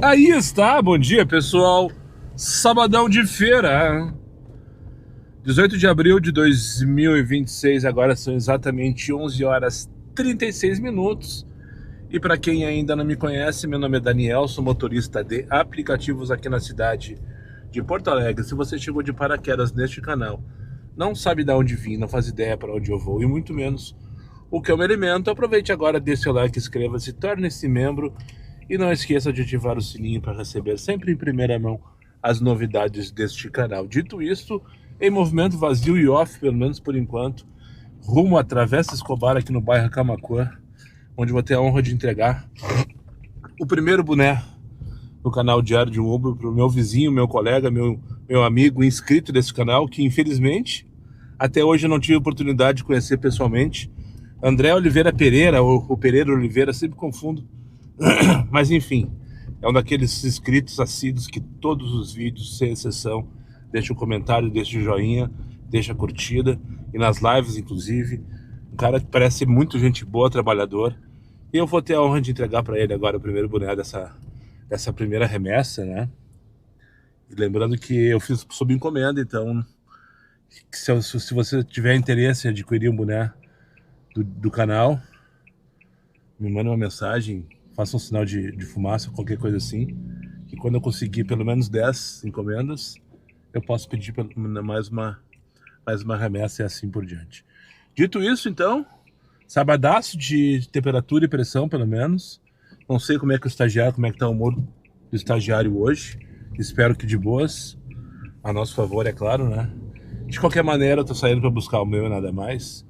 Aí está, bom dia pessoal, sabadão de feira, 18 de abril de 2026, agora são exatamente 11 horas 36 minutos. E para quem ainda não me conhece, meu nome é Daniel, sou motorista de aplicativos aqui na cidade de Porto Alegre. Se você chegou de paraquedas neste canal, não sabe de onde vim, não faz ideia para onde eu vou e muito menos o que eu me alimento, aproveite agora, dê seu like, inscreva-se, torne-se membro e não esqueça de ativar o sininho para receber sempre em primeira mão as novidades deste canal. Dito isto, em movimento vazio e off, pelo menos por enquanto, rumo à Travessa Escobar aqui no bairro Camaquã, onde vou ter a honra de entregar o primeiro boné do canal Diário de um Uber para o meu vizinho, meu colega, meu amigo inscrito desse canal, que infelizmente até hoje eu não tive oportunidade de conhecer pessoalmente. André Oliveira Pereira, ou Pereira Oliveira, sempre confundo. Mas enfim, é um daqueles inscritos assíduos que todos os vídeos, sem exceção, deixa o comentário, deixa o joinha, deixa a curtida, e nas lives inclusive. Um cara que parece ser muito gente boa, trabalhador. E eu vou ter a honra de entregar para ele agora o primeiro boné dessa primeira remessa, né? E lembrando que eu fiz sob encomenda, então se você tiver interesse em adquirir um boné do canal, me manda uma mensagem, faça um sinal de fumaça, qualquer coisa assim, que quando eu conseguir pelo menos 10 encomendas, eu posso pedir mais uma remessa e assim por diante. Dito isso, então, sabadaço de temperatura e pressão, pelo menos. Não sei como é que como é que tá o humor do estagiário hoje. Espero que de boas, a nosso favor, é claro, né? De qualquer maneira, eu tô saindo para buscar o meu e nada mais.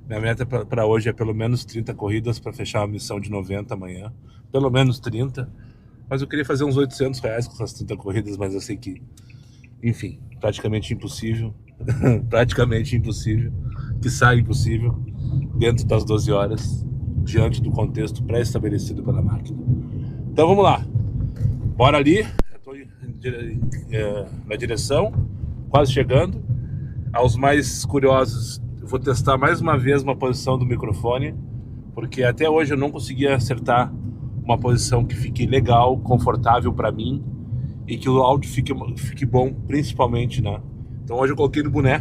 Minha meta para hoje é pelo menos 30 corridas para fechar a missão de 90 amanhã. Pelo menos 30. Mas eu queria fazer uns R$ 800 com essas 30 corridas, mas eu sei que, enfim, praticamente impossível. Praticamente impossível. Quiçá impossível dentro das 12 horas, diante do contexto pré-estabelecido pela máquina. Então vamos lá. Bora ali. Eu estou na direção, quase chegando. Aos mais curiosos, eu vou testar mais uma vez uma posição do microfone, porque até hoje eu não consegui acertar uma posição que fique legal, confortável para mim e que o áudio fique bom, principalmente, né? Então hoje eu coloquei no boné.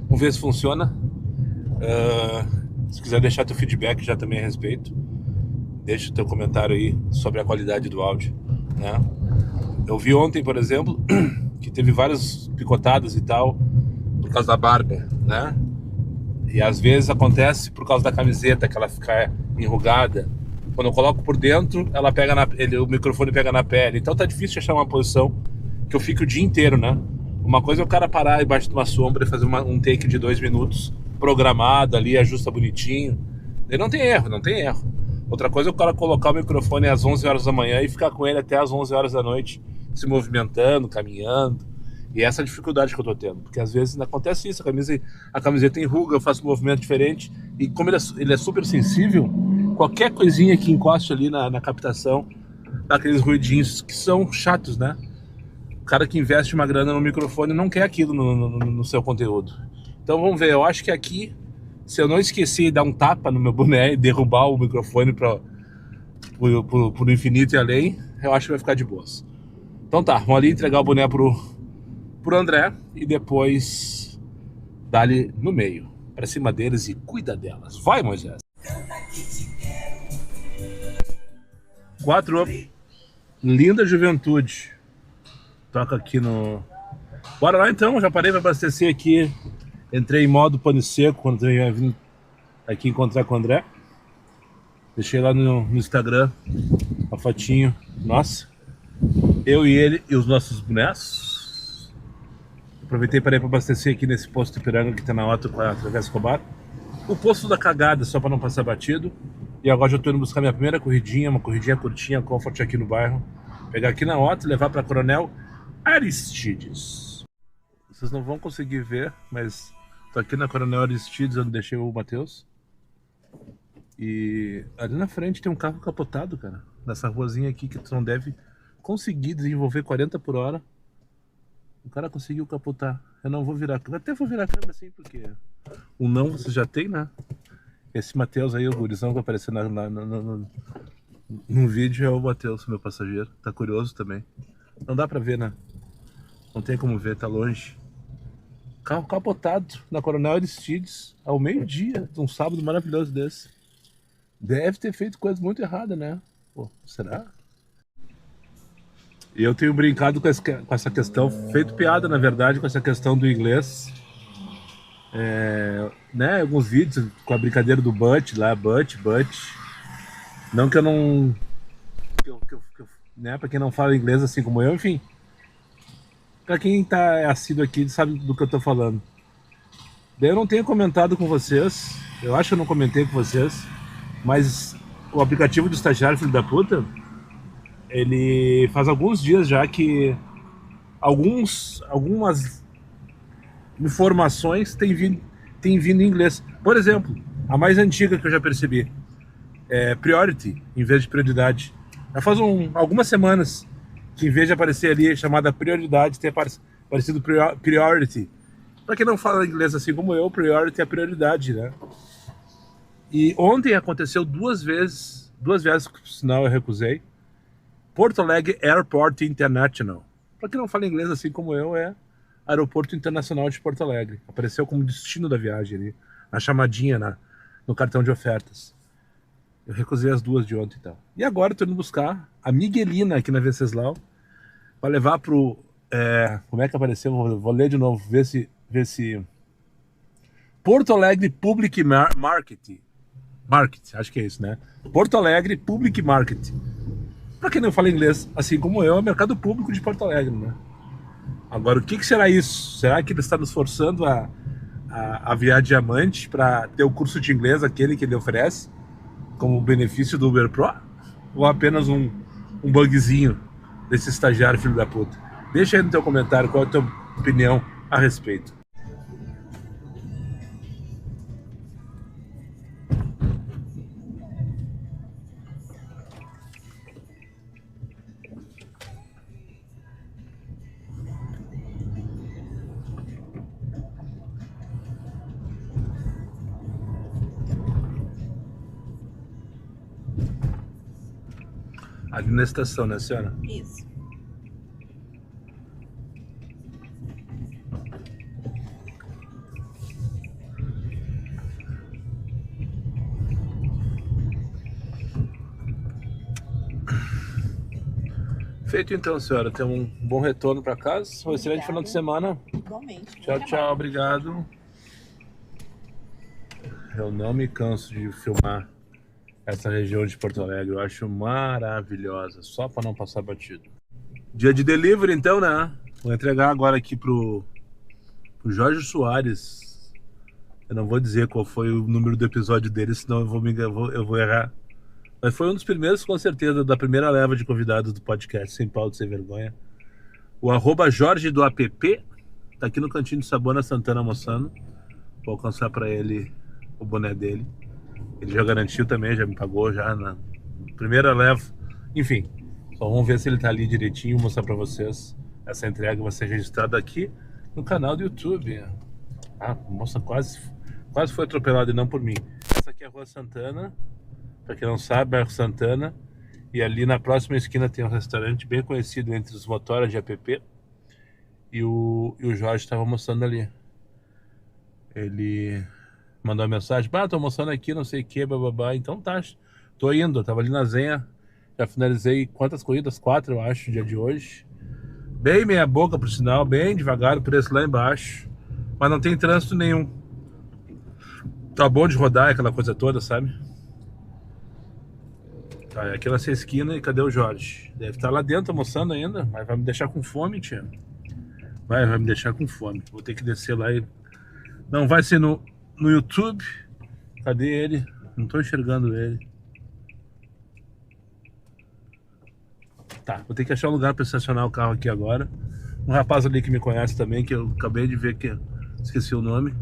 Vamos ver se funciona. Se quiser deixar teu feedback já também a respeito, deixa o teu comentário aí sobre a qualidade do áudio, né? Eu vi ontem, por exemplo, que teve várias picotadas e tal por causa da barba, né? E às vezes acontece por causa da camiseta, que ela fica enrugada. Quando eu coloco por dentro, o microfone pega na pele. Então tá difícil de achar uma posição que eu fique o dia inteiro, né? Uma coisa é o cara parar embaixo de uma sombra e fazer um take de 2 minutos, programado ali, ajusta bonitinho. Daí não tem erro, não tem erro. Outra coisa é o cara colocar o microfone às 11 horas da manhã e ficar com ele até às 11 horas da noite, se movimentando, caminhando. E essa é a dificuldade que eu tô tendo, porque às vezes acontece isso, a camiseta enruga, eu faço um movimento diferente, e como ele é super sensível, qualquer coisinha que encoste ali na captação, dá aqueles ruidinhos que são chatos, né? O cara que investe uma grana no microfone não quer aquilo no seu conteúdo. Então vamos ver, eu acho que aqui, se eu não esquecer de dar um tapa no meu boné e derrubar o microfone pro infinito e além, eu acho que vai ficar de boas. Então tá, vamos ali entregar o boné pro André e depois dá-lhe no meio, pra cima deles e cuida delas. Vai, Moisés! 4 up. Linda juventude. Toca aqui no... Bora lá então, já parei pra abastecer aqui. Entrei em modo pane seco quando eu vim aqui encontrar com o André. Deixei lá no Instagram a fotinho. Nossa, eu e ele e os nossos bonés. Aproveitei para ir para abastecer aqui nesse posto de Ipiranga que tá na Otto com a Travessa Escobar. O posto da cagada, só para não passar batido. E agora já tô indo buscar minha primeira corridinha, uma corridinha curtinha, comfort aqui no bairro. Pegar aqui na Otto e levar para Coronel Aristides. Vocês não vão conseguir ver, mas tô aqui na Coronel Aristides, onde deixei o Matheus. E ali na frente tem um carro capotado, cara. Nessa ruazinha aqui que tu não deve conseguir desenvolver 40 por hora. O cara conseguiu capotar. Eu não vou virar. Eu até vou virar a câmera assim, porque o não você já tem, né? Esse Matheus aí, o gurizão que vai aparecer No vídeo é o Matheus, meu passageiro. Tá curioso também. Não dá pra ver, né? Não tem como ver, tá longe. Carro capotado na Coronel Aristides ao meio-dia, de um sábado maravilhoso desse. Deve ter feito coisa muito errada, né? Pô, será? E eu tenho brincado com essa questão, feito piada, na verdade, com essa questão do inglês. Né? Alguns vídeos com a brincadeira do but lá, but. Não que eu não. Né? Pra quem não fala inglês assim como eu, enfim. Pra quem tá assíduo aqui, sabe do que eu tô falando. Daí eu não tenho comentado com vocês, eu acho que eu não comentei com vocês, mas o aplicativo do estagiário filho da puta, ele faz alguns dias já que algumas informações têm vindo em inglês. Por exemplo, a mais antiga que eu já percebi é priority, em vez de prioridade. Já faz algumas semanas que em vez de aparecer ali chamada prioridade, tem aparecido priority. Para quem não fala inglês assim como eu, priority é prioridade, né? E ontem aconteceu duas vezes que por sinal eu recusei. Porto Alegre Airport International. Para quem não fala inglês assim como eu, é Aeroporto Internacional de Porto Alegre. Apareceu como destino da viagem ali, na chamadinha, no cartão de ofertas. Eu recusei as duas de ontem e tal. E agora eu tô indo buscar a Miguelina aqui na Venceslau para levar pro... como é que apareceu? Vou ler de novo, ver se Porto Alegre Public Market, acho que é isso, né? Porto Alegre Public Market. Para quem não fala inglês, assim como eu, é o mercado público de Porto Alegre, né? Agora, o que será isso? Será que ele está nos forçando a virar diamante para ter o curso de inglês, aquele que ele oferece, como benefício do Uber Pro? Ou apenas um bugzinho desse estagiário filho da puta? Deixa aí no teu comentário qual é a tua opinião a respeito. Ali na estação, né, senhora? Isso. Feito então, senhora. Tenha um bom retorno para casa. Um excelente final de semana. Igualmente. Tchau, tchau. Obrigado. Eu não me canso de filmar essa região de Porto Alegre. Eu acho maravilhosa. Só para não passar batido. Dia de delivery, então, né? Vou entregar agora aqui pro Jorge Soares. Eu não vou dizer qual foi o número do episódio dele, senão eu vou errar. Mas foi um dos primeiros, com certeza, da primeira leva de convidados do podcast Sem Pauta e Sem Vergonha. O @Jorge do app tá aqui no cantinho de Sabor na Santana almoçando. Vou alcançar para ele o boné dele. Ele já garantiu também, já me pagou já na primeira leva. Enfim, só vamos ver se ele tá ali direitinho, mostrar para vocês. Essa entrega vai ser registrada aqui no canal do YouTube. Ah, moça, quase foi atropelada e não por mim. Essa aqui é a Rua Santana. Para quem não sabe, bairro Santana. E ali na próxima esquina tem um restaurante bem conhecido entre os motoras de app. E o Jorge estava almoçando ali. Ele mandou uma mensagem: tô almoçando aqui, não sei o que, bababá. Então tá, tô indo. Eu tava ali na Zenha. Já finalizei quantas corridas? 4, eu acho, dia de hoje. Bem meia boca, por sinal. Bem devagar, o preço lá embaixo. Mas não tem trânsito nenhum. Tá bom de rodar, aquela coisa toda, sabe? Tá, aqui nessa esquina, e cadê o Jorge? Deve estar lá dentro almoçando ainda, mas vai me deixar com fome, tia. Vai me deixar com fome. Vou ter que descer lá e... Não vai ser no YouTube. Cadê ele? Não tô enxergando ele. Tá, vou ter que achar um lugar para estacionar o carro aqui agora. Um rapaz ali que me conhece também, que eu acabei de ver que esqueci o nome.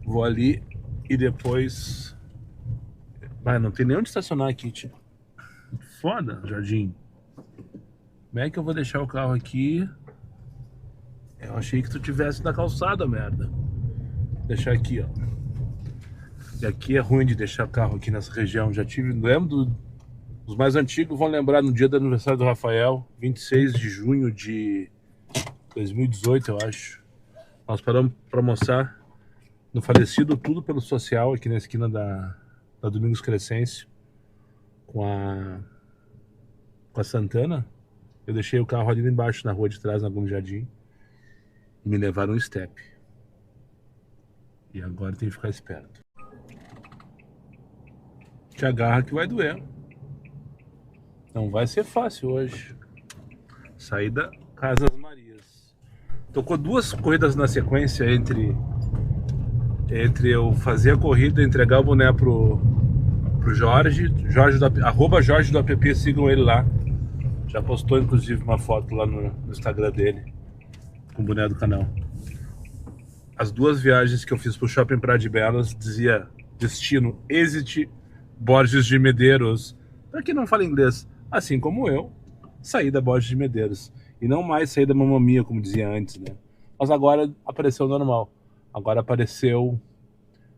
Vou ali e depois... não tem nem onde estacionar aqui, tio. Foda, Jardim. Como é que eu vou deixar o carro aqui? Eu achei que tu tivesse na calçada, merda. Deixar aqui, ó. E aqui é ruim de deixar o carro aqui nessa região. Já tive, lembro Os mais antigos vão lembrar no dia do aniversário do Rafael, 26 de junho de 2018, eu acho. Nós paramos para almoçar no falecido Tudo Pelo Social, aqui na esquina da Domingos Crescêncio, com a Santana. Eu deixei o carro ali embaixo, na rua de trás, na Gomes Jardim, e me levaram um step. E agora tem que ficar esperto. Te agarra que vai doer. Não vai ser fácil hoje. Saída Casas Marias. Tocou 2 corridas na sequência entre eu fazer a corrida e entregar o boné pro Jorge arroba Jorge do app, sigam ele lá. Já postou inclusive uma foto lá no Instagram dele com o boné do canal. As 2 viagens que eu fiz pro Shopping Praia de Belas dizia destino Exit Borges de Medeiros. Pra quem não fala inglês, assim como eu, saída Borges de Medeiros. E não mais saída Mamma Mia, como dizia antes, né? Mas agora apareceu normal. Agora apareceu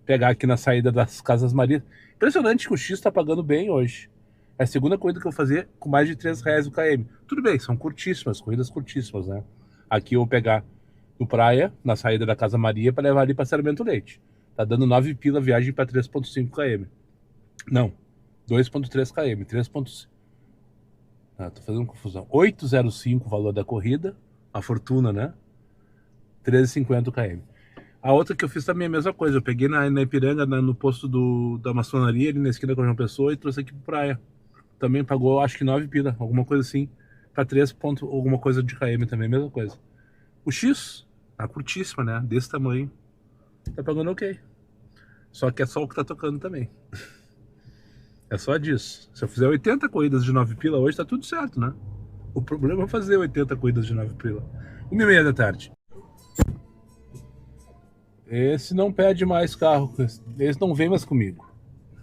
pegar aqui na saída das Casas Marias. Impressionante que o X tá pagando bem hoje. É a segunda corrida que eu vou fazer com mais de R$3 o km. Tudo bem, são curtíssimas, corridas curtíssimas, né? Aqui eu vou pegar no Praia, na saída da Casa Maria, para levar ali para Sarmento Leite. Tá dando 9 pila a viagem para 3,5 km. Não, 2,3 km, 3,5. Ah, tô fazendo confusão. 8,05 o valor da corrida, a fortuna, né? 13,50 km. A outra que eu fiz também é a mesma coisa. Eu peguei na Ipiranga, no posto da maçonaria, ali na esquina com a João Pessoa, e trouxe aqui pro Praia. Também pagou, acho que 9 pila, alguma coisa assim. Pra 3 ponto, alguma coisa de km também, mesma coisa. O X, a curtíssima, né? Desse tamanho, tá pagando ok. Só que é só o que tá tocando também. É só disso. Se eu fizer 80 corridas de 9 pila hoje, tá tudo certo, né? O problema é fazer 80 corridas de 9 pila. 1h30 da tarde. Esse não pede mais carro. Esse não vem mais comigo.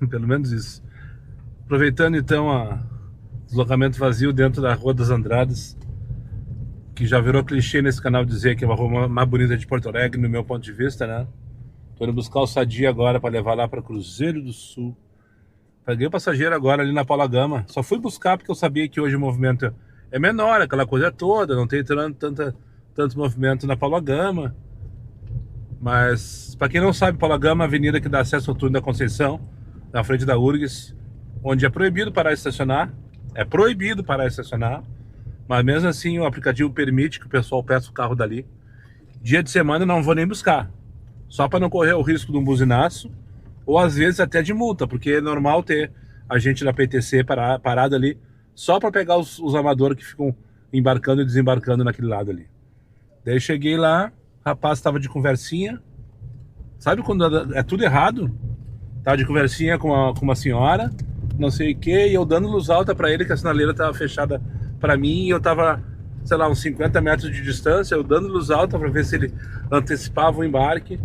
Pelo menos isso. Aproveitando então o deslocamento vazio dentro da Rua das Andradas, que já virou clichê nesse canal dizer que é a rua mais bonita de Porto Alegre, no meu ponto de vista, né? Tô indo buscar o Sadia agora para levar lá para Cruzeiro do Sul. Peguei o passageiro agora ali na Paula Gama. Só fui buscar porque eu sabia que hoje o movimento é menor, aquela coisa toda, não tem tanto movimento na Paula Gama. Mas, para quem não sabe, Paula Gama é a avenida que dá acesso ao túnel da Conceição, na frente da URGS, onde é proibido parar e estacionar. É proibido parar e estacionar, mas mesmo assim o aplicativo permite que o pessoal peça o carro dali. Dia de semana eu não vou nem buscar, só para não correr o risco de um buzinaço, ou às vezes até de multa, porque é normal ter a gente da PTC parado ali, só para pegar os amadores que ficam embarcando e desembarcando naquele lado ali. Daí cheguei lá, o rapaz estava de conversinha. Sabe quando é tudo errado? Tava de conversinha com uma senhora, não sei o que, e eu dando luz alta para ele, que a sinaleira tava fechada para mim, e eu tava, sei lá, uns 50 metros de distância, eu dando luz alta para ver se ele antecipava o embarque.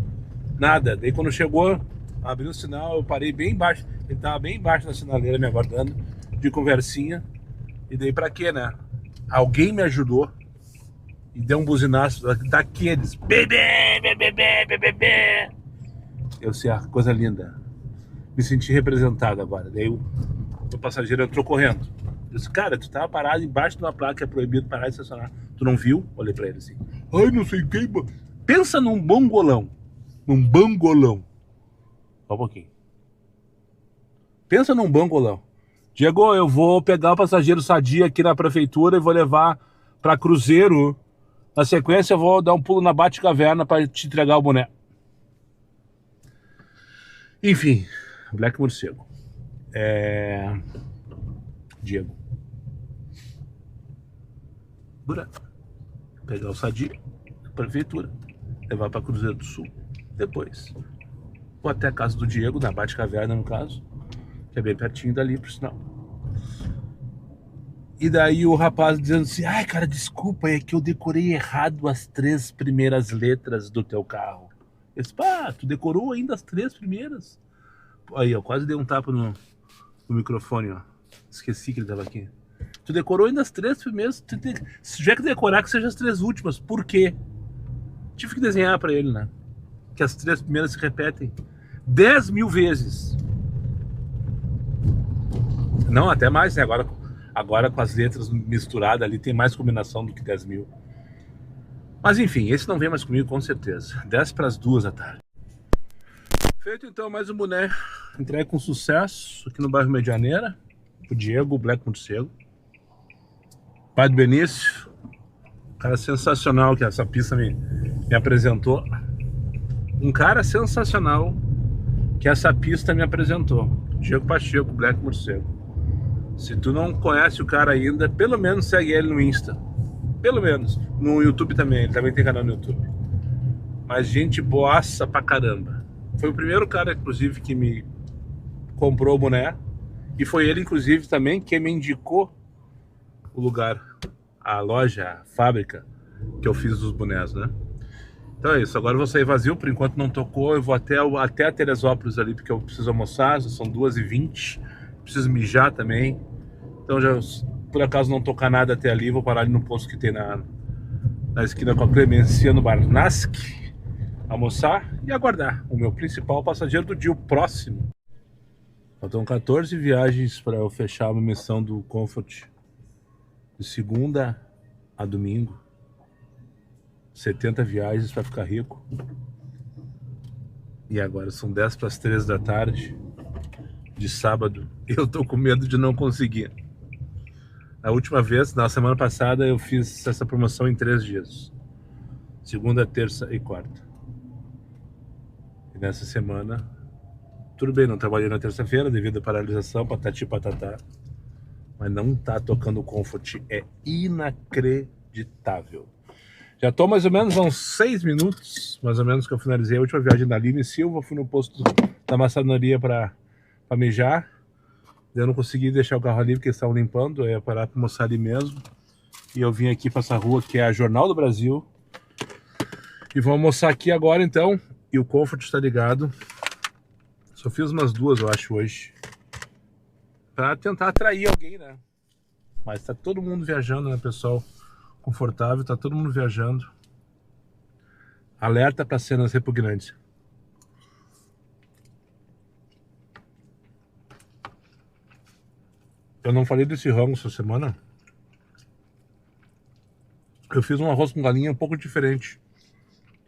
Nada. Daí quando chegou, abriu o sinal, eu parei bem embaixo, ele tava bem embaixo da sinaleira me aguardando, de conversinha. E daí pra quê, né? Alguém me ajudou e deu um buzinaço daqueles. Bebê, bebê, bebê, bebê. Eu sei, coisa linda. Me senti representado agora. Daí o passageiro entrou correndo. Eu disse, cara, tu tava parado embaixo de uma placa que é proibido parar e estacionar. Tu não viu? Olhei pra ele assim. Ai, não sei quem. Pensa num bangolão. Num bangolão. Só um pouquinho. Pensa num bangolão. Diego, eu vou pegar o passageiro Sadia aqui na prefeitura e vou levar pra Cruzeiro. Na sequência eu vou dar um pulo na Bate-Caverna pra te entregar o boné. Enfim, Black Morcego. Diego. Pegar o Sadia, prefeitura, levar pra Cruzeiro do Sul. Depois vou até a casa do Diego, na Bate-Caverna no caso, que é bem pertinho dali, por sinal. E daí o rapaz dizendo assim, ai cara, desculpa, é que eu decorei errado as 3 primeiras letras do teu carro. Eu disse, pá, tu decorou ainda as 3 primeiras? Aí, eu quase dei um tapa no microfone, ó. Esqueci que ele tava aqui. Tu decorou ainda as 3 primeiras, se tiver que decorar que seja as 3 últimas. Por quê? Tive que desenhar pra ele, né? Que as 3 primeiras se repetem 10 mil vezes. Não, até mais, né? Agora com as letras misturadas ali, tem mais combinação do que 10 mil. Mas enfim, esse não vem mais comigo com certeza. 10 para as 2 da tarde. Feito então mais um boné. Entrei com sucesso aqui no bairro Medianeira. O Diego, o Black Morcego. Pai do Benício. Cara sensacional que essa pista me apresentou. Um cara sensacional que essa pista me apresentou. Diego Pacheco, Black Morcego. Se tu não conhece o cara ainda, pelo menos segue ele no Insta. Pelo menos. No YouTube também, ele também tem canal no YouTube. Mas gente boaça pra caramba. Foi o primeiro cara, inclusive, que me comprou o boné. E foi ele, inclusive, também que me indicou o lugar, a loja, a fábrica que eu fiz dos bonés, né? Então é isso, agora eu vou sair vazio, por enquanto não tocou. Eu vou até a Teresópolis ali, porque eu preciso almoçar, já são 2h20. Preciso mijar também. Então já, por acaso não tocar nada até ali, vou parar ali no posto que tem na esquina com a Clemencia, no Barnasque, almoçar e aguardar o meu principal passageiro do dia, o próximo. Faltam 14 viagens para eu fechar a missão do Comfort de segunda a domingo. 70 viagens para ficar rico. E agora são 10 para as 3 da tarde de sábado. Eu tô com medo de não conseguir. A última vez, na semana passada, eu fiz essa promoção em 3 dias. Segunda, terça e quarta. E nessa semana, tudo bem, não trabalhei na terça-feira devido à paralisação, patati patatá. Mas não tá tocando o Comfort, é inacreditável. Já tô mais ou menos há uns 6 minutos, mais ou menos, que eu finalizei a última viagem da Aline Silva. Fui no posto da maçonaria para mijar. Eu não consegui deixar o carro ali porque eles estavam limpando, eu ia parar para almoçar ali mesmo. E eu vim aqui para essa rua que é a Jornal do Brasil. E vou almoçar aqui agora então. E o Comfort está ligado. Só fiz umas 2, eu acho, hoje. Para tentar atrair alguém, né? Mas tá todo mundo viajando, né, pessoal? Confortável, tá todo mundo viajando. Alerta para cenas repugnantes. Eu não falei desse rango essa semana. Eu fiz um arroz com galinha um pouco diferente.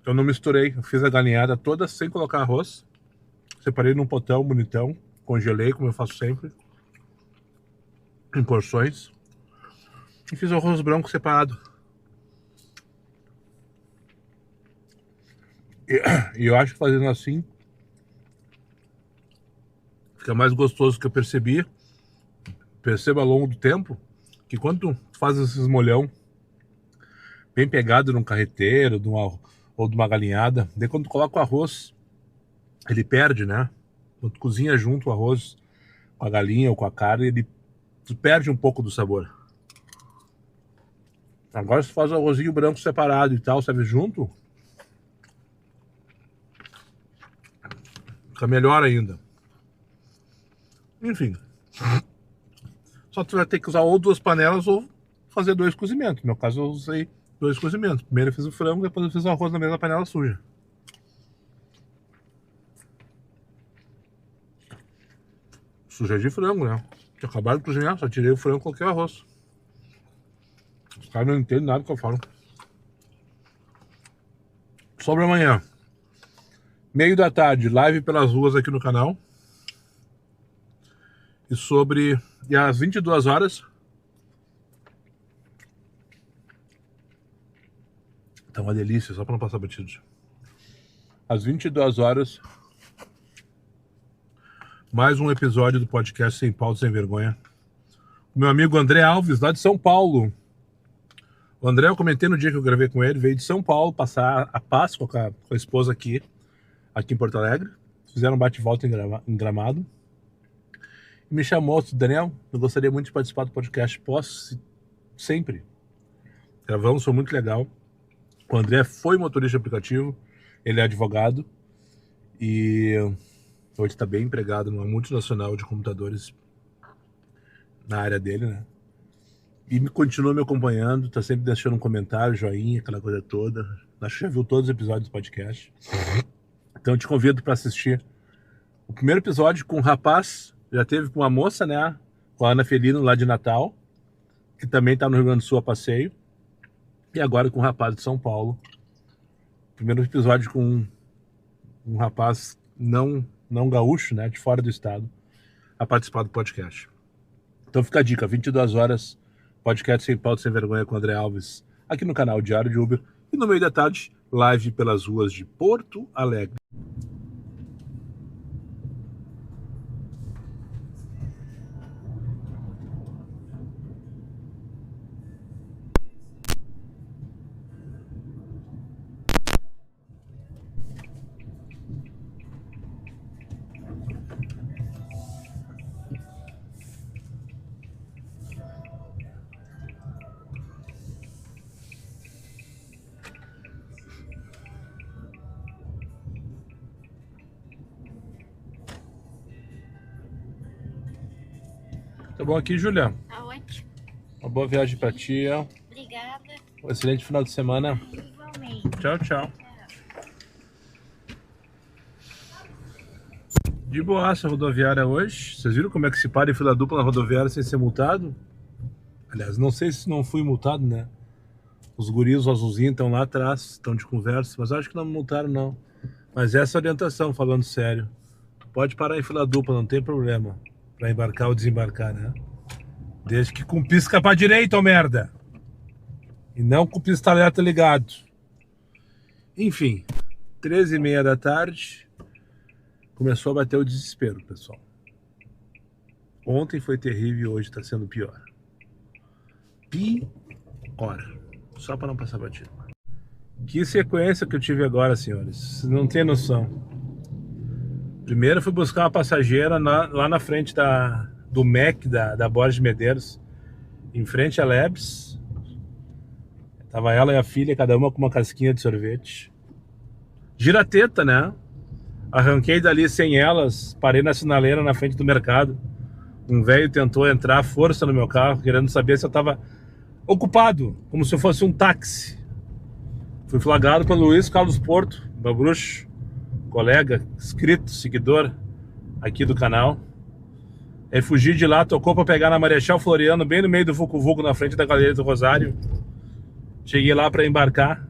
Eu não misturei, eu fiz a galinhada toda sem colocar arroz. Separei num potão bonitão, congelei como eu faço sempre, em porções. E fiz o arroz branco separado. E eu acho que fazendo assim fica mais gostoso, que eu percebo ao longo do tempo que quando tu faz esses molhão bem pegado num carreteiro ou de uma galinhada, daí quando tu coloca o arroz, ele perde, né? Quando tu cozinha junto o arroz com a galinha ou com a carne, tu perde um pouco do sabor. Agora se tu faz o arrozinho branco separado e tal, serve junto, fica melhor ainda. Enfim. Só tu vai ter que usar ou 2 panelas ou fazer 2 cozimentos. No meu caso eu usei 2 cozimentos. Primeiro eu fiz o frango, depois eu fiz o arroz na mesma panela suja. Sujei de frango, né? Tinha acabado de cozinhar, só tirei o frango e coloquei o arroz. Os caras não entendem nada do que eu falo. Sobre amanhã. Meio da tarde, live pelas ruas aqui no canal. E às 22 horas... Tá uma delícia, só pra não passar batido. Às 22 horas... mais um episódio do podcast Sem Pauta, Sem Vergonha. O meu amigo André Alves, lá de São Paulo. O André, eu comentei no dia que eu gravei com ele, veio de São Paulo passar a Páscoa com a esposa aqui em Porto Alegre. Fizeram um bate-volta em Gramado. E me chamou, disse: Daniel, eu gostaria muito de participar do podcast. Posso? Sempre. Gravamos, foi muito legal. O André foi motorista de aplicativo, ele é advogado e hoje está bem empregado numa multinacional de computadores na área dele, né? E continua me acompanhando, tá sempre deixando um comentário, joinha, aquela coisa toda. Acho que já viu todos os episódios do podcast. Então eu te convido para assistir o primeiro episódio com um rapaz, já teve com uma moça, né? com a Ana Felino lá de Natal, que também está no Rio Grande do Sul a passeio, e agora com o rapaz de São Paulo. Primeiro episódio com um rapaz não gaúcho, né, de fora do estado, a participar do podcast. Então fica a dica, 22 horas, podcast Sem Pauta Sem Vergonha com o André Alves, aqui no canal Diário de Uber, e no meio da tarde, live pelas ruas de Porto Alegre. Tá bom aqui, Júlia? Tá ótimo. Uma boa viagem pra ti. Obrigada. Um excelente final de semana. Igualmente. Tchau, tchau. De boaça a rodoviária hoje. Vocês viram como é que se para em fila dupla na rodoviária sem ser multado? Aliás, não sei se não fui multado, né? Os guris, os azulzinhos estão lá atrás, estão de conversa, mas acho que não me multaram, não. Mas essa orientação, falando sério. Tu pode parar em fila dupla, não tem problema. Pra embarcar ou desembarcar, né? Desde que com pisca pra direita, ô merda! E não com pista-alerta ligado. Enfim, 13h30 da tarde, começou a bater o desespero, pessoal. Ontem foi terrível, hoje tá sendo pior. Pior. Só para não passar batido. Que sequência que eu tive agora, senhores. Vocês não tem noção. Primeiro fui buscar uma passageira lá na frente do MEC, da Borges Medeiros, em frente à Lebs. Tava ela e a filha, cada uma com uma casquinha de sorvete. Girateta, né? Arranquei dali sem elas, parei na sinaleira na frente do mercado. Um velho tentou entrar à força no meu carro, querendo saber se eu tava ocupado, como se eu fosse um táxi. Fui flagrado pelo Luiz Carlos Porto, meu bruxo, colega, inscrito, seguidor aqui do canal. Aí fugi de lá, tocou pra pegar na Marechal Floriano, bem no meio do Vucu-Vucu, na frente da Galeria do Rosário. Cheguei lá pra embarcar.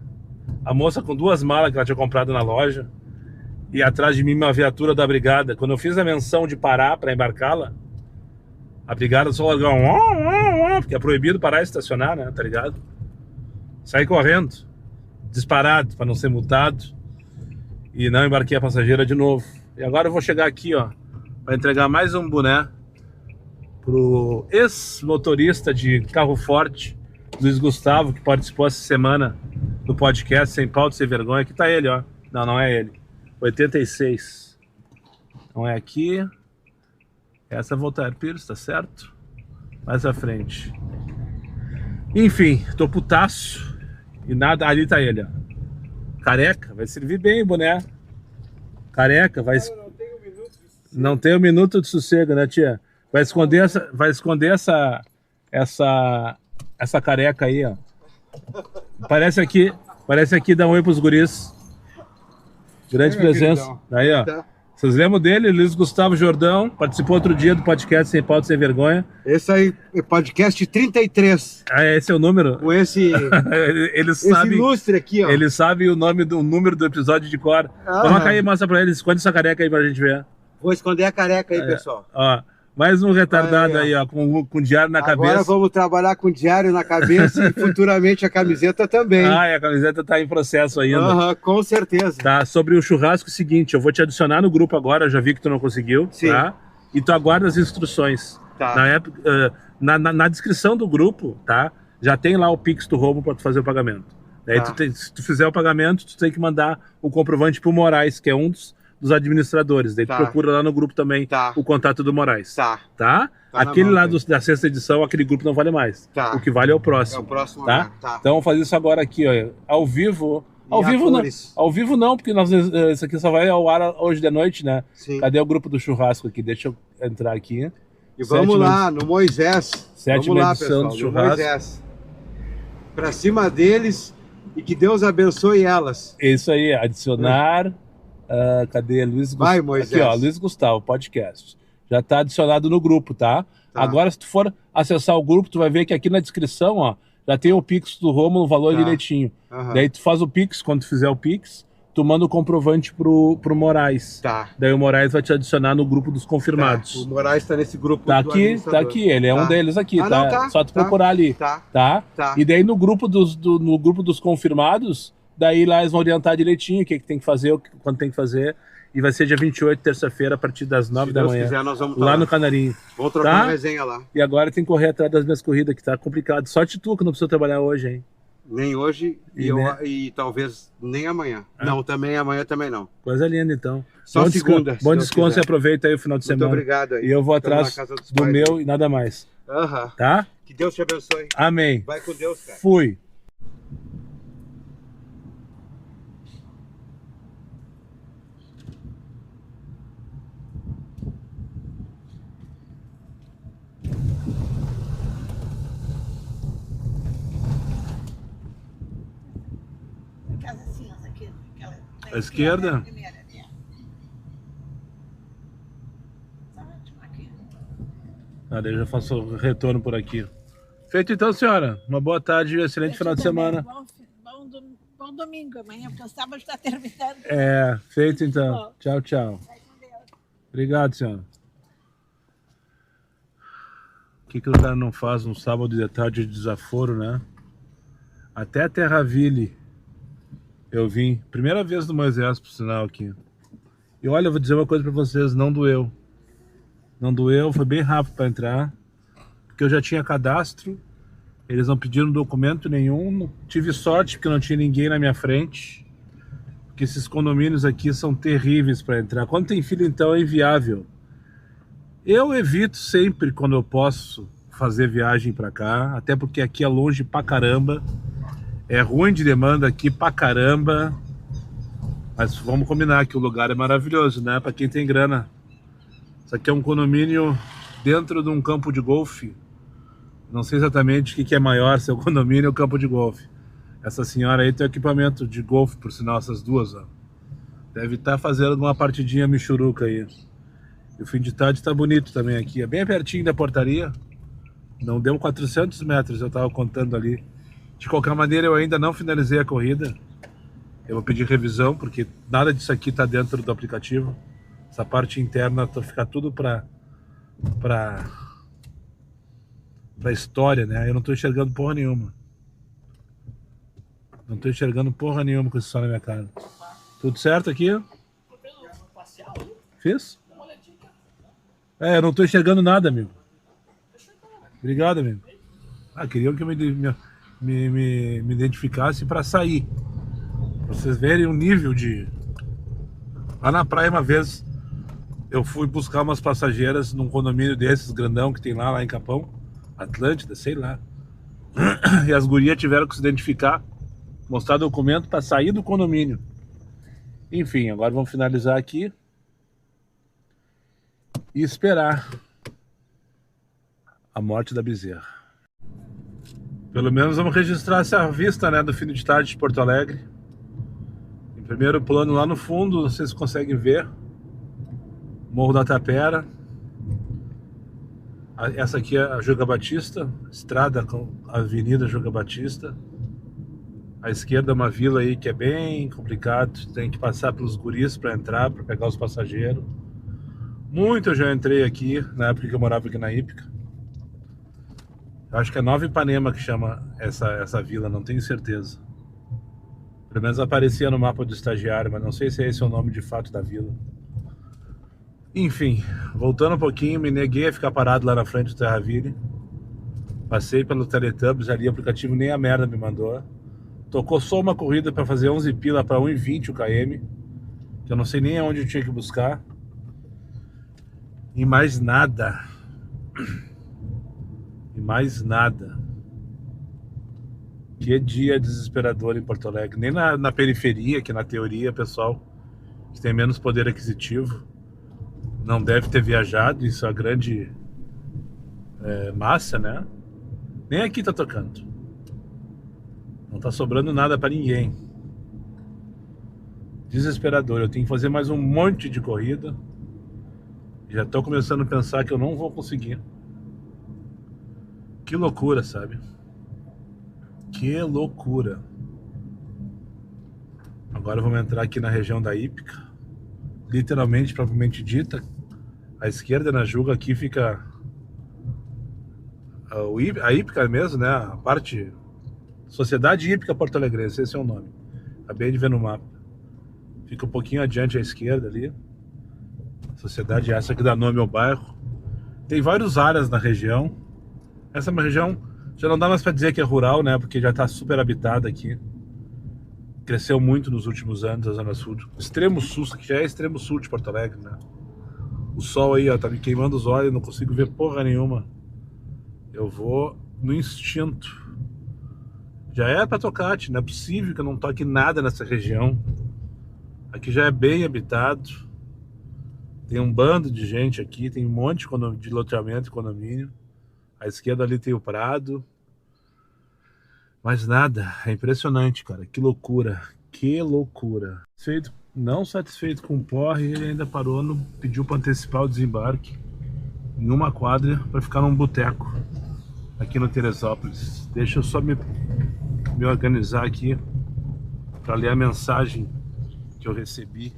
A moça com 2 malas que ela tinha comprado na loja. E atrás de mim uma viatura da brigada. Quando eu fiz a menção de parar pra embarcá-la, a brigada só largou porque é proibido parar e estacionar, né, tá ligado? Saí correndo, disparado pra não ser multado. E não embarquei a passageira de novo. E agora eu vou chegar aqui, ó, para entregar mais um boné pro ex-motorista de carro forte, Luiz Gustavo, que participou essa semana do podcast Sem Pauta Sem Vergonha. Aqui tá ele, ó. Não é ele. 86. Não é aqui. Essa é a Voltaire Pires, tá certo? Mais à frente. Enfim, tô putaço. E nada, ali tá ele, ó. Careca, vai servir bem, boné. Careca, vai. Não tem um minuto de sossego, né, tia? Vai esconder essa careca aí, ó. Parece aqui dar um oi pros guris. Grande presença. Aí, ó. Vocês lembram dele? Luiz Gustavo Jordão, participou outro dia do podcast Sem Pauta Sem Vergonha. Esse aí é podcast 33. Ah, esse é o número? Com esse ilustre aqui, ó. Ele sabe o número do episódio de cor. Coloca aí, mostra pra ele, esconde essa careca aí pra gente ver. Vou esconder a careca aí, pessoal. Ó, mais um retardado aí, ó, com diário na cabeça. Agora vamos trabalhar com diário na cabeça e futuramente a camiseta também. Ah, e a camiseta tá em processo ainda. Com certeza. Tá, sobre o churrasco, seguinte, eu vou te adicionar no grupo agora, eu já vi que tu não conseguiu. Sim. Tá? E tu aguarda as instruções. Tá. Na época, na descrição do grupo, tá? Já tem lá o Pix do Robo para tu fazer o pagamento. Daí Tá. se tu fizer o pagamento, tu tem que mandar o comprovante pro Moraes, que é um dos administradores. Daí tu Tá. procura lá no grupo também Tá. o contato do Moraes. Tá. Tá? Tá na Aquele mão, lá tá. da sexta edição, aquele grupo não vale mais. Tá. O que vale é o próximo. É o próximo, tá? né? Tá. Então vamos fazer isso agora aqui, ó, ao vivo. E Ao vivo não, porque isso aqui só vai ao ar hoje de noite, né? Sim. Cadê o grupo do churrasco aqui? Deixa eu entrar aqui. E vamos lá, no Moisés. Sétima Vamos lá, edição pessoal, do no churrasco. Moisés. Pra cima deles e que Deus abençoe elas. É isso aí, adicionar. Cadê Luiz Gustavo? Vai, Moisés. Aqui, ó, Luiz Gustavo, podcast. Já tá adicionado no grupo, tá? Tá. Agora, se tu for acessar o grupo, tu vai ver que aqui na descrição, ó, já tem o Pix do Rômulo, o valor Tá. direitinho. Aham. Daí tu faz o Pix, quando tu fizer o Pix, tu manda o comprovante pro Moraes. Tá. Daí o Moraes vai te adicionar no grupo dos confirmados. Tá. O Moraes tá nesse grupo Tá do aqui, administrador. tá aqui, ele é Tá. um deles aqui, Ah, tá? não, tá, Só tu tá, procurar ali, Tá. tá? Tá. E daí no grupo no grupo dos confirmados, daí lá eles vão orientar direitinho o que tem que fazer, quando tem que fazer. E vai ser dia 28, terça-feira, a partir das 9 Se da Deus manhã. quiser, nós vamos Lá no Canarinho. Vamos trocar Tá? uma resenha lá. E agora tem que correr atrás das minhas corridas, que tá complicado. Sorte tu que não precisa trabalhar hoje, hein? Nem hoje e talvez nem amanhã. Ah. Não, também amanhã também não. Coisa linda, então. Só Bom segunda, descanso, se bom Deus descanso e quiser. aproveita aí o final de Muito semana. obrigado aí. E eu vou Tamo na atrás casa dos do pais meu aí. e nada mais. Aham. Tá? Que Deus te abençoe. Amém. Vai com Deus, cara. Fui. Casa cinza aqui. Aquela, À esquerda? A primeira, né? Tá ótimo aqui. Ah, daí eu já faço o retorno por aqui. Feito então, senhora. Uma boa tarde e um excelente final de Também, semana. Bom domingo amanhã, porque o sábado está terminando. É, feito então. Tchau, tchau. Vai com Deus. Obrigado, senhora. O que o cara não faz um sábado de tarde de desaforo, né? Até a Terraville eu vim. Primeira vez no Moisés, por sinal, aqui. E olha, eu vou dizer uma coisa pra vocês, não doeu. Não doeu, foi bem rápido pra entrar. Porque eu já tinha cadastro. Eles não pediram documento nenhum. Tive sorte porque não tinha ninguém na minha frente. Porque esses condomínios aqui são terríveis para entrar. Quando tem fila, então, é inviável. Eu evito sempre, quando eu posso, fazer viagem para cá. Até porque aqui é longe pra caramba. É ruim de demanda aqui pra caramba. Mas vamos combinar que o lugar é maravilhoso, né? Para quem tem grana. Isso aqui é um condomínio dentro de um campo de golfe. Não sei exatamente o que é maior, se é o condomínio ou o campo de golfe. Essa senhora aí tem equipamento de golfe, por sinal, essas duas, ó. Deve estar fazendo alguma partidinha michuruca aí. E o fim de tarde tá bonito também aqui. É bem pertinho da portaria. Não deu 400 metros, eu tava contando ali. De qualquer maneira, eu ainda não finalizei a corrida. Eu vou pedir revisão, porque nada disso aqui tá dentro do aplicativo. Essa parte interna fica tudo pra história, né? Eu não tô enxergando porra nenhuma. Não tô enxergando porra nenhuma com esse sol na minha cara. Tudo certo aqui? Fiz? É, eu não tô enxergando nada, amigo. Obrigado, amigo. Ah, queriam que eu me identificasse pra sair. Pra vocês verem o nível de... Lá na praia uma vez, eu fui buscar umas passageiras num condomínio desses, grandão, que tem lá em Capão. Atlântida, sei lá. E as gurias tiveram que se identificar, mostrar documento para sair do condomínio. Enfim, agora vamos finalizar aqui e esperar a morte da bezerra. Pelo menos vamos registrar essa vista, né, do fim de tarde de Porto Alegre. Em primeiro plano lá no fundo, não sei se conseguem ver, Morro da Tapera. Essa aqui é a Juca Batista, estrada com a Avenida Juca Batista. À esquerda é uma vila aí que é bem complicado, tem que passar pelos guris para entrar, para pegar os passageiros. Muito eu já entrei aqui, na época que eu morava aqui na Ípica. Eu acho que é Nova Ipanema que chama essa vila, não tenho certeza. Pelo menos aparecia no mapa do estagiário, mas não sei se esse é o nome de fato da vila. Enfim, voltando um pouquinho, me neguei a ficar parado lá na frente do Terraville. Passei pelo Teletubbies ali, o aplicativo nem a merda me mandou. Tocou só uma corrida para fazer 11 pila para 1,20 o km, que eu não sei nem aonde eu tinha que buscar. E mais nada. E mais nada. Que dia desesperador em Porto Alegre. Nem na periferia, que na teoria, pessoal que tem menos poder aquisitivo não deve ter viajado, isso é a grande massa, né? Nem aqui tá tocando. Não tá sobrando nada pra ninguém. Desesperador. Eu tenho que fazer mais um monte de corrida. Já tô começando a pensar que eu não vou conseguir. Que loucura, sabe? Que loucura. Agora vamos entrar aqui na região da Hípica. Literalmente, propriamente dita. À esquerda, na Juga, aqui fica a Hípica mesmo, né? A parte... Sociedade Hípica Porto Alegrense, esse é o nome. Acabei de ver no mapa. Fica um pouquinho adiante à esquerda ali. Sociedade essa que dá nome ao bairro. Tem várias áreas na região. Essa é uma região, já não dá mais para dizer que é rural, né? Porque já está super habitada aqui. Cresceu muito nos últimos anos a Zona Sul. Extremo Sul, que já é extremo sul de Porto Alegre, né? O sol aí, ó, tá me queimando os olhos, não consigo ver porra nenhuma. Eu vou no instinto. Já é pra tocar, não é possível que eu não toque nada nessa região. Aqui já é bem habitado. Tem um bando de gente aqui, tem um monte de loteamento e condomínio. À esquerda ali tem o Prado. Mas nada, é impressionante, cara. Que loucura, que loucura. Não satisfeito com o porre, ele ainda pediu para antecipar o desembarque em uma quadra para ficar num boteco aqui no Teresópolis. Deixa eu só me organizar aqui para ler a mensagem que eu recebi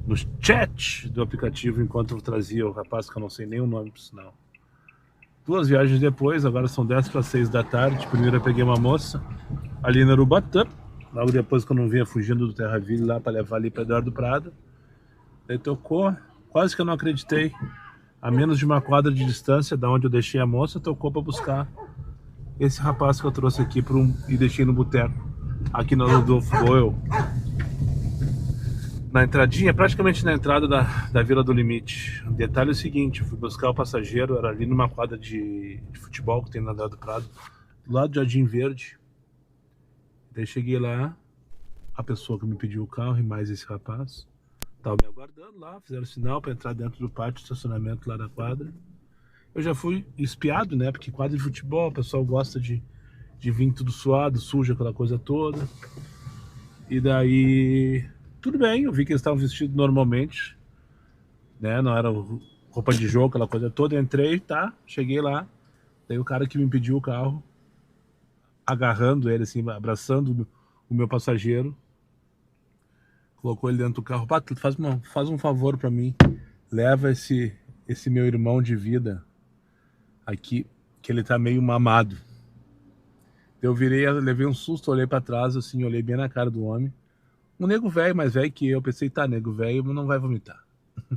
no chat do aplicativo enquanto eu trazia o rapaz que eu não sei nem o nome por sinal. 2 viagens depois, agora são 10 para 6 da tarde. Primeiro eu peguei uma moça ali na Urubatã, logo depois que eu não vinha fugindo do Terraville lá para levar ali para Eduardo Prado. Daí tocou, quase que eu não acreditei, a menos de uma quadra de distância da onde eu deixei a moça, tocou para buscar esse rapaz que eu trouxe aqui e deixei no boteco, aqui no Rodolfo Boel. Na entradinha, praticamente na entrada da Vila do Limite. O detalhe é o seguinte, eu fui buscar o passageiro, era ali numa quadra de futebol que tem na Eduardo Prado, do lado do Jardim Verde. Daí cheguei lá, a pessoa que me pediu o carro e mais esse rapaz estavam me aguardando lá, fizeram sinal para entrar dentro do pátio de estacionamento lá da quadra. Eu já fui espiado, né? Porque quadra de futebol, o pessoal gosta de vir tudo suado, sujo, aquela coisa toda. E daí, tudo bem, eu vi que eles estavam vestidos normalmente, né? Não era roupa de jogo, aquela coisa toda. Entrei, tá? Cheguei lá. Daí o cara que me pediu o carro, agarrando ele, assim, abraçando o meu passageiro, colocou ele dentro do carro. Pá, faz um favor pra mim, leva esse meu irmão de vida aqui, que ele tá meio mamado. Eu levei um susto, olhei pra trás, assim, olhei bem na cara do homem. Um nego velho, mais velho que eu, pensei, tá, nego velho não vai vomitar.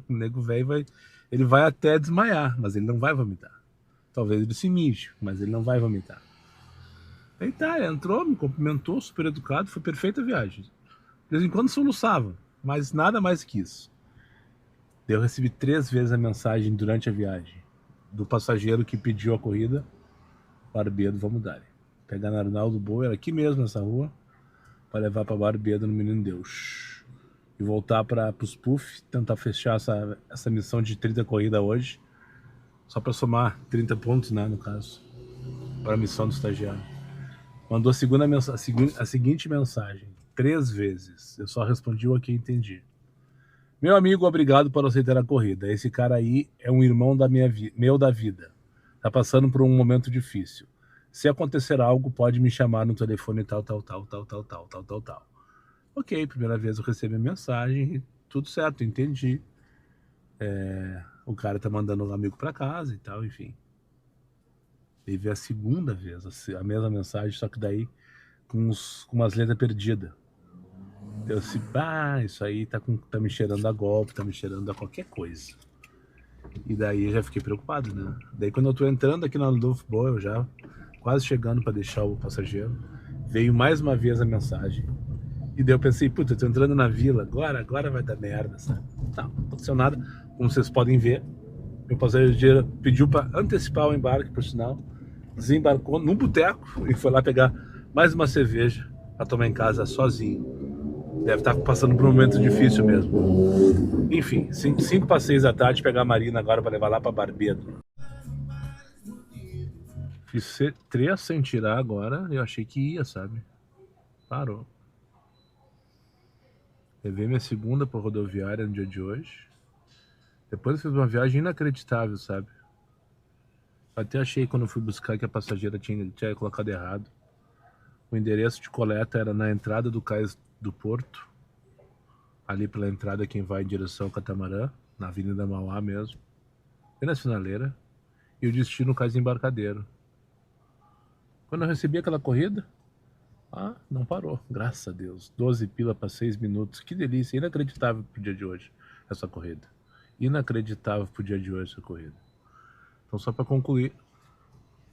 O nego velho ele vai até desmaiar, mas ele não vai vomitar. Talvez ele se mije, mas ele não vai vomitar. Aí tá, ele entrou, me cumprimentou, super educado, foi perfeita a viagem. De vez em quando soluçava, mas nada mais que isso. Eu recebi 3 vezes a mensagem durante a viagem do passageiro que pediu a corrida. Barbedo, vamos dar. Pegar na Arnaldo Boer, aqui mesmo nessa rua, para levar para Barbedo no Menino Deus. E voltar para os PUF, tentar fechar essa missão de 30 corridas hoje. Só para somar 30 pontos, né, no caso, para a missão do estagiário. Mandou a seguinte mensagem, 3 vezes. Eu só respondi o que entendi. Meu amigo, obrigado por aceitar a corrida. Esse cara aí é um irmão meu da vida. Tá passando por um momento difícil. Se acontecer algo, pode me chamar no telefone tal. Ok, primeira vez eu recebi a mensagem, tudo certo, entendi. O cara tá mandando um amigo pra casa e tal, enfim. Aí veio a segunda vez, a mesma mensagem, só que daí com umas letras perdidas. Eu disse, isso aí tá me cheirando a golpe, tá me cheirando a qualquer coisa. E daí eu já fiquei preocupado, né? Daí quando eu tô entrando aqui na Rodolfo Boel, já quase chegando para deixar o passageiro, veio mais uma vez a mensagem. E daí eu pensei, puta, eu tô entrando na vila, agora vai dar merda, sabe? Não aconteceu nada. Como vocês podem ver, meu passageiro pediu para antecipar o embarque, por sinal, desembarcou num boteco e foi lá pegar mais uma cerveja para tomar em casa sozinho. Deve estar passando por um momento difícil mesmo. Enfim, 5 para 6 da tarde, pegar a Marina agora para levar lá para Barbedo. Fiz 3 sem tirar agora, eu achei que ia, sabe? Parou. Levei minha segunda para rodoviária no dia de hoje. Depois eu fiz uma viagem inacreditável, sabe? Até achei quando eu fui buscar que a passageira tinha colocado errado. O endereço de coleta era na entrada do cais do Porto, ali pela entrada quem vai em direção ao Catamarã, na Avenida Mauá mesmo, bem na sinaleira, e o destino cais Embarcadero. Quando eu recebi aquela corrida, não parou, graças a Deus. 12 pila para 6 minutos, que delícia, inacreditável pro dia de hoje essa corrida. Inacreditável pro dia de hoje essa corrida. Então, só para concluir,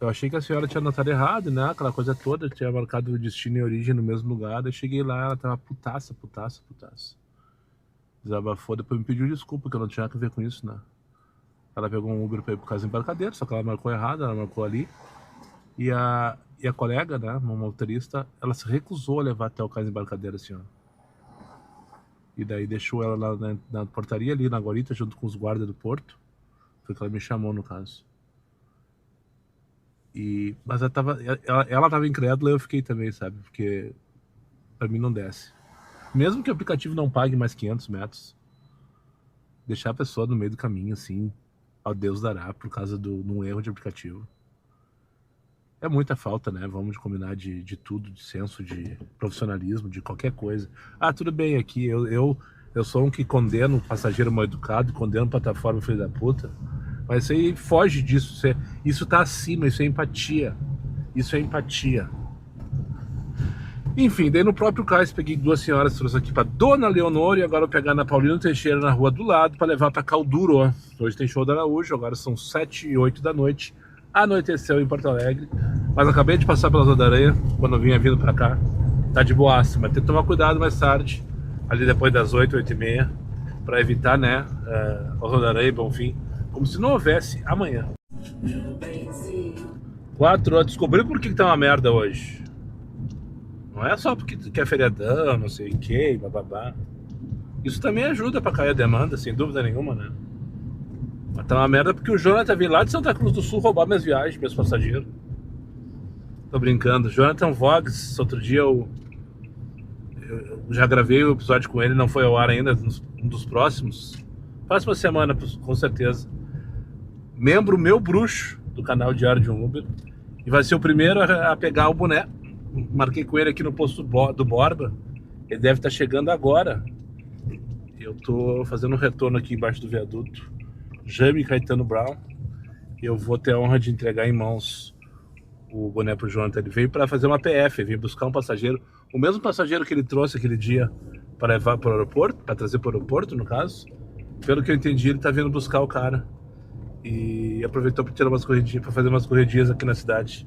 eu achei que a senhora tinha anotado errado, né? Aquela coisa toda, tinha marcado o destino e a origem no mesmo lugar. Eu cheguei lá, ela tava putaça. Desabafou, depois me pediu desculpa, que eu não tinha nada a ver com isso, né? Ela pegou um Uber para ir pro Cais Embarcadero, só que ela marcou errado, ela marcou ali. E a colega, né, uma motorista, ela se recusou a levar até o Cais Embarcadero a senhora. E daí deixou ela lá na portaria ali, na guarita, junto com os guardas do porto. Foi que ela me chamou, no caso. Mas ela tava incrédula e eu fiquei também, sabe? Porque pra mim não desce. Mesmo que o aplicativo não pague mais 500 metros, deixar a pessoa no meio do caminho, assim, ao Deus dará, por causa de um erro de aplicativo. É muita falta, né? Vamos combinar de tudo, de senso, de profissionalismo, de qualquer coisa. Tudo bem, aqui eu sou um que condeno o passageiro mal educado, condeno plataforma filho da puta, mas isso aí foge disso, isso tá acima, isso é empatia. Isso é empatia. Enfim, daí no próprio cais peguei duas senhoras, trouxe aqui pra Dona Leonor e agora eu pegar na Paulino Teixeira, na rua do lado, pra levar pra Calduro, ó. Hoje tem show da Araújo, agora são 7 e 8 da noite. Anoiteceu em Porto Alegre, mas acabei de passar pela Zona da Aranha quando eu vinha vindo pra cá. Tá de boaça, mas tem que tomar cuidado mais tarde, ali depois das 8, 8 e meia, pra evitar, né, a Zona da Aranha, Bonfim, como se não houvesse amanhã. 4 horas, descobriu por que tá uma merda hoje. Não é só porque é feriadão, não sei o que, bababá. Isso também ajuda pra cair a demanda, sem dúvida nenhuma, né? Mas tá uma merda porque o Jonathan veio lá de Santa Cruz do Sul roubar minhas viagens, meus passageiros. Tô brincando. Jonathan Vogs, outro dia eu já gravei o episódio com ele, não foi ao ar ainda, um dos próximos. Próxima semana, com certeza. Membro meu bruxo do canal Diário de um Uber. E vai ser o primeiro a pegar o boné. Marquei com ele aqui no posto do Borba. Ele deve estar chegando agora. Eu tô fazendo um retorno aqui embaixo do viaduto. Jaime Caetano Brown. E eu vou ter a honra de entregar em mãos o boné pro Jonathan. Ele veio para fazer uma PF, ele veio buscar um passageiro. O mesmo passageiro que ele trouxe aquele dia para levar para o aeroporto, para trazer para o aeroporto, no caso. Pelo que eu entendi, ele tá vindo buscar o cara. E aproveitou para tirar umas corridinhas, para fazer umas corridinhas aqui na cidade.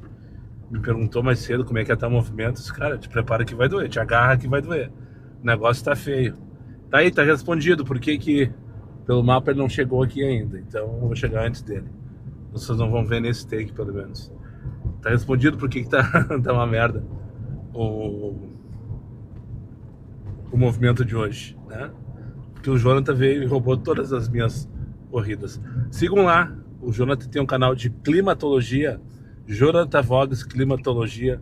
Me perguntou mais cedo como é que ia estar o movimento. Disse, cara, te prepara que vai doer, te agarra que vai doer. O negócio tá feio. Tá aí, tá respondido. Por que pelo mapa ele não chegou aqui ainda? Então eu vou chegar antes dele. Vocês não vão ver nesse take, pelo menos. Tá respondido por que tá uma merda o movimento de hoje, né? Porque o Jonathan veio e roubou todas as minhas corridas. Sigam lá, o Jonathan tem um canal de climatologia, Jonathan Vogs Climatologia,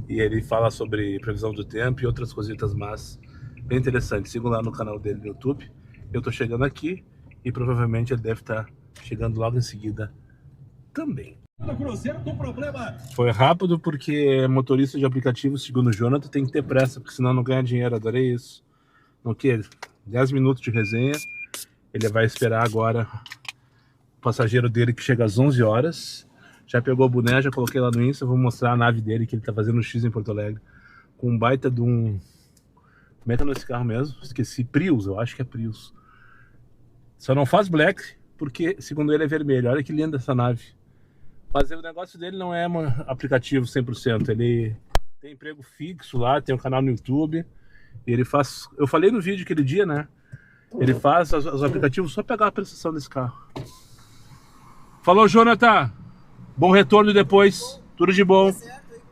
e ele fala sobre previsão do tempo e outras cositas más, bem interessante. Sigam lá no canal dele no YouTube. Eu tô chegando aqui e provavelmente ele deve estar chegando logo em seguida também. Foi rápido porque motorista de aplicativo, segundo o Jonathan, tem que ter pressa, porque senão não ganha dinheiro. Adorei isso. No que? 10 minutos de resenha. Ele vai esperar agora o passageiro dele que chega às 11 horas. Já pegou o boné, já coloquei lá no Insta. Vou mostrar a nave dele que ele tá fazendo o X em Porto Alegre. Com um baita de um... Como é que é nesse carro mesmo? Esqueci. Prius, eu acho que é Prius. Só não faz black porque, segundo ele, é vermelho. Olha que linda essa nave. Mas o negócio dele não é um aplicativo 100%. Ele tem emprego fixo lá, tem um canal no YouTube. E ele faz... Eu falei no vídeo aquele dia, né? Ele faz os aplicativos só pegar a prestação desse carro. Falou, Jonathan! Bom retorno depois. Tudo de bom.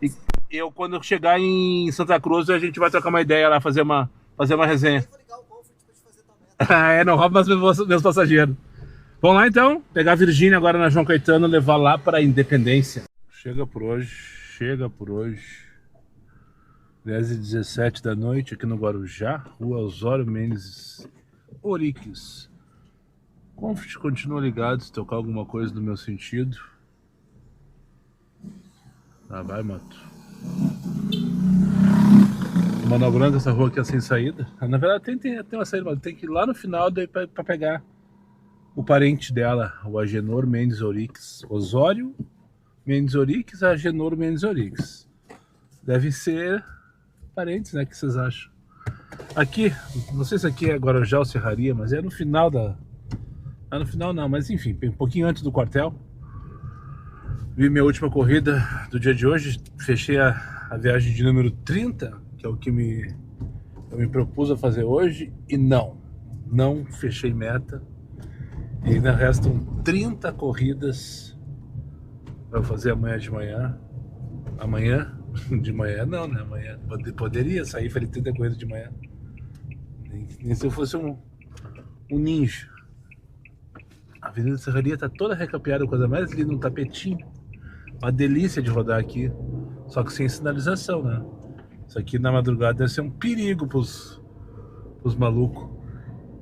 E eu, quando eu chegar em Santa Cruz, a gente vai trocar uma ideia lá, fazer uma resenha. Não rouba meus passageiros. Vamos lá então, pegar a Virgínia agora na João Caetano, levar lá para a Independência. Chega por hoje. 10h17 da noite aqui no Guarujá, Rua Osório Mendes Oriques. Comfort, continua ligado se tocar alguma coisa do meu sentido. Lá vai, moto. Manoel Branco, essa rua aqui é sem saída. Na verdade tem uma saída, mas tem que ir lá no final daí pra pegar o parente dela, o Agenor Mendes Orix. Osório Mendes Orix, Agenor Mendes Orix. Deve ser parentes, né? O que vocês acham? Aqui, não sei se aqui é Guarujá ou Serraria, mas é no final da... Ah, no final não, mas enfim, um pouquinho antes do quartel. Vi minha última corrida do dia de hoje, fechei a viagem de número 30, que é o que eu me propus a fazer hoje, e não fechei meta. E ainda restam 30 corridas para fazer amanhã de manhã. Amanhã? De manhã não, né? Amanhã poderia sair, fazer 30 corridas de manhã. Nem se eu fosse um ninja. A Avenida Serraria tá toda recapeada, coisa mais linda, um tapetinho. Uma delícia de rodar aqui, só que sem sinalização, né? Isso aqui na madrugada deve ser um perigo pros malucos.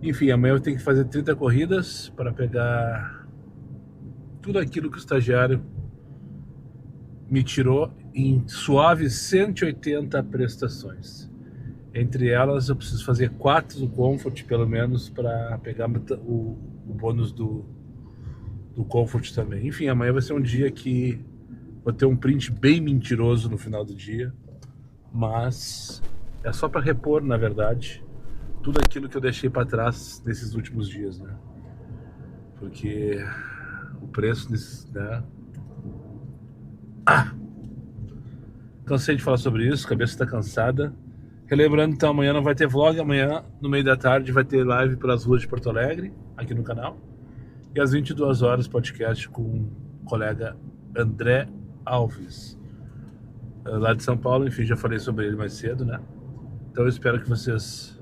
Enfim, amanhã eu tenho que fazer 30 corridas para pegar tudo aquilo que o estagiário me tirou em suaves 180 prestações. Entre elas eu preciso fazer 4 do Comfort, pelo menos, para pegar o bônus do Comfort também. Enfim, amanhã vai ser um dia que vou ter um print bem mentiroso no final do dia, mas é só para repor, na verdade, tudo aquilo que eu deixei para trás nesses últimos dias, né? Porque o preço, né? Cansei de falar sobre isso, a cabeça está cansada. Relembrando, então, amanhã não vai ter vlog, amanhã no meio da tarde vai ter live pelas ruas de Porto Alegre, aqui no canal. E às 22 horas podcast com o colega André Alves, lá de São Paulo. Enfim, já falei sobre ele mais cedo, né? Então eu espero que vocês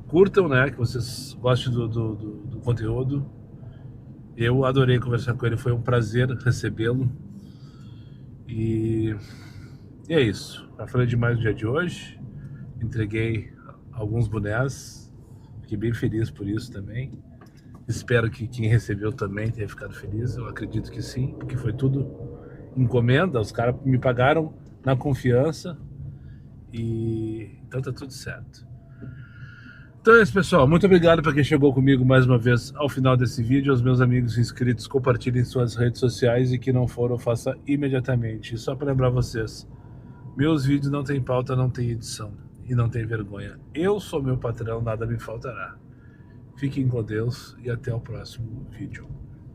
curtam, né? Que vocês gostem do conteúdo. Eu adorei conversar com ele, foi um prazer recebê-lo. E é isso. Já falei demais no dia de hoje. Entreguei alguns bonés. Fiquei bem feliz por isso também. Espero que quem recebeu também tenha ficado feliz. Eu acredito que sim, porque foi tudo encomenda. Os caras me pagaram na confiança. E então tá tudo certo. Então é isso, pessoal. Muito obrigado para quem chegou comigo mais uma vez ao final desse vídeo. Aos meus amigos inscritos, compartilhem suas redes sociais, e que não foram, faça imediatamente. E só para lembrar vocês, meus vídeos não tem pauta, não tem edição e não tem vergonha. Eu sou meu patrão, nada me faltará. Fiquem com Deus e até o próximo vídeo.